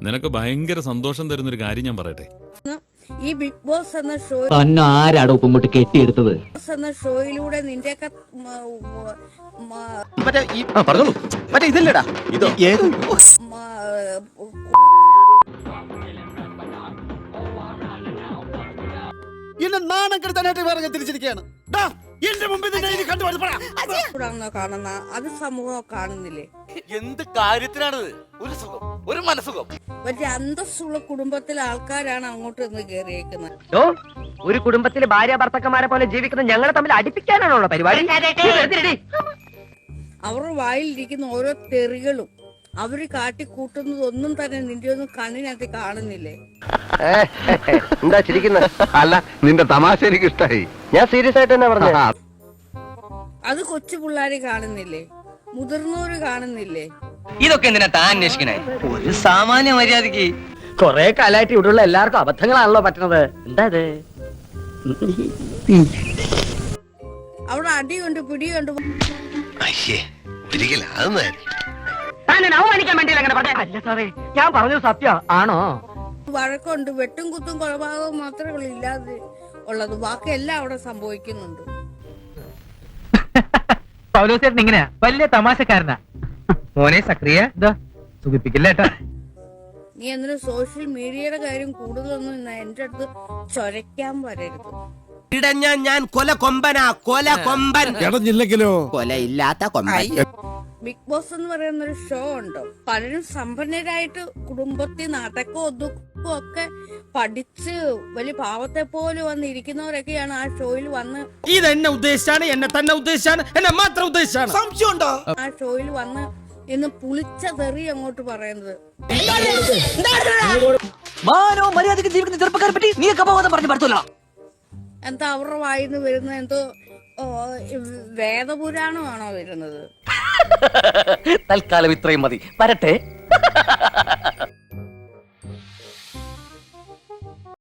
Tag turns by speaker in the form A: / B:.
A: നിനക്ക് ഭയങ്കര സന്തോഷം തരുന്നൊരു കാര്യം ഞാൻ പറയട്ടെ.
B: ഈ ബിഗ് ബോസ് എന്ന ഷോ
C: തന്നെ ആരാടോ ഉപ്പുമുട്ട് കെട്ടിയെടുത്തത്?
B: എന്ന ഷോയിലൂടെ നിന്റെയൊക്കെ
D: പറഞ്ഞോളൂ. മറ്റേ ഇതല്ലടാ, ഇതോ എന്നെ നാണം കെടുത്താനായിട്ട് വേറെ തിരിച്ചിരിക്കുകയാണ്. എന്റെ മുമ്പിൽ
B: കാണുന്ന അത് സമൂഹം കാണുന്നില്ലേ?
E: എന്ത് കാര്യത്തിനാണിത്? ഒരു സുഖം, ഒരു മനസുഖം.
B: വലിയ അന്തസ്സുള്ള കുടുംബത്തിലെ ആൾക്കാരാണ് അങ്ങോട്ട് നിന്ന് കയറിയേക്കുന്നത്.
C: ഒരു കുടുംബത്തിലെ ഭാര്യ ഭർത്താക്കന്മാരെ പോലെ ജീവിക്കുന്ന ഞങ്ങളെ തമ്മിൽ അടുപ്പിക്കാനാണോ പരിപാടി?
B: അവരുടെ വായിലിരിക്കുന്ന ഓരോ തെറികളും അവര് കാട്ടിക്കൂട്ടുന്നതൊന്നും തന്നെ നിന്റെ ഒന്നും കണ്ണിനകത്ത് കാണുന്നില്ലേ?
F: എന്താ ചിരിക്കുന്നത്? അല്ല, നിന്റെ തമാശ എനിക്ക് ഇഷ്ടായി. ഞാൻ സീരിയസ് ആയിട്ട് തന്നെ പറഞ്ഞ.
B: അത് കൊച്ചു പിള്ളേര് കാണുന്നില്ലേ? മുതിർന്നവര് കാണുന്നില്ലേ?
C: ഇതൊക്കെ എന്തിനാ താൻ അന്വേഷിക്കണേ? ഒരു സാമാന്യ മര്യാദക്ക് കൊറേ കാലായിട്ട് ഇവിടെയുള്ള എല്ലാവർക്കും അബദ്ധങ്ങളാണല്ലോ പറ്റുന്നത്. എന്താ ഇത്?
B: അവിടെ അടിയുണ്ട്, പിടിയുണ്ട്.
C: അവമാനിക്കാൻ വേണ്ടി അങ്ങനെ പറഞ്ഞ അല്ല സാറേ, ഞാൻ പറഞ്ഞത് സത്യം ആണോ?
B: വഴക്കുണ്ട്, വെട്ടും കുത്തും കൊലപാതകവും മാത്രമേ ഇല്ലാതെ ഉള്ളത്. ബാക്കിയെല്ലാം അവിടെ സംഭവിക്കുന്നുണ്ട്.
C: പൗലോസേട്ടൻ ഇങ്ങനെയാ, വലിയ തമാശക്കാരനാ. മോനെ സക്രിയ സുഖിപ്പിക്കില്ലേട്ടാ.
B: നീ എന്തിനും സോഷ്യൽ മീഡിയയുടെ കാര്യം കൂടുതലൊന്നും എന്റെ അടുത്ത് ചൊരയ്ക്കാൻ വരരുത്.
D: ഞാൻ കൊല കൊമ്പനാ, കൊല കൊമ്പൻ. ഇടഞ്ഞില്ലെങ്കിലോ കൊല ഇല്ലാത്ത കൊമ്പൻ.
B: ബിഗ് ബോസ് എന്ന് പറയുന്ന ഒരു ഷോ ഉണ്ടോ? പലരും സമ്പന്നരായിട്ട് കുടുംബത്തിൽ നടക്കോ ഒതുക്കോ ഒക്കെ പഠിച്ച് വലിയ പാവത്തെ പോലെ വന്നിരിക്കുന്നവരൊക്കെയാണ് ആ ഷോയിൽ വന്ന്.
D: ഇതെന്നെ ഉദ്ദേശിച്ചാണ്, എന്നെ തന്നെ ഉദ്ദേശിച്ചാണ്, എന്നെ മാത്രം ഉദ്ദേശിച്ചാണ്. സംശയമുണ്ടോ?
B: ആ ഷോയിൽ വന്ന് ഇന്ന് പുളിച്ച തെറി അങ്ങോട്ട് പറയുന്നത്.
C: മര്യാദക്ക് ജീവിക്കുന്ന ചെറുപ്പക്കാരെ പറ്റി നീയൊക്കെ ബോധം പറഞ്ഞു പറ്റൂല.
B: എന്താ അവരുടെ വായിന്ന് വരുന്നത്? എന്തോ വേദപുരാണമാണോ വരുന്നത്?
C: തൽക്കാലം ഇത്രയും മതി. വരട്ടെ.